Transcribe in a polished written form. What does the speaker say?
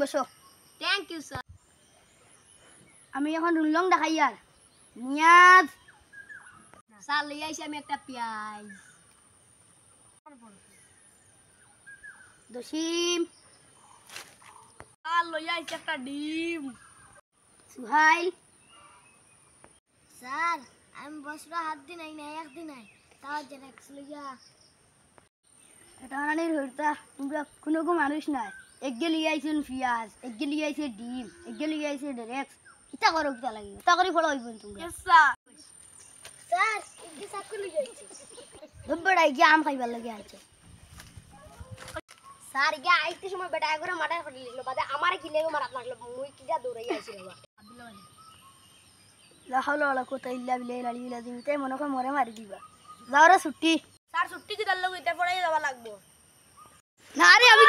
বসো। Thank you sir. আমি এখন রুলং দেখাই আর নিয়াজ স্যার লই আইছি আমি একটা পেঁয়াজ। দসিম স্যার লই আইছি একটা ডিম। সুহাইল স্যার আমি বছর 7 দিন আই না একদিন আই তাও জেনেক্স লইয়া। এটা আনির হইতা তোমরা কোনো মানুষ নাই। একগে লিয়ে আইছেন পিঁয়াজ, একগে লিয়ে আইছে ডিম, একগে লিয়ে আইছে ডেরেক্স। ইটা করো কিটা লাগিব ইটা করি ফলো হইব তোমরা। Yes sir. স্যার একগে সাথে লই আইছি। দুবড়া গিয়া আম খাইবার লাগি আইছে। স্যার ইয়া আইতে সময় বেটা একবার মাথা ফাটি লিখলো বাদে আমার কি লেগো মারাত লাগলো মুই কিটা দৌড়াই আইছি রে বাবা। লা হাওলা ওয়ালা কুওয়াতা ইল্লা বিল্লাহিল আলিয়্যিল আযীম। তাই মনে করে মরে মারি দিবা। যাও রে ছুটি। স্যার ছুটি কি দল লইতে পড়াই যাওয়া লাগবো। না রে আমি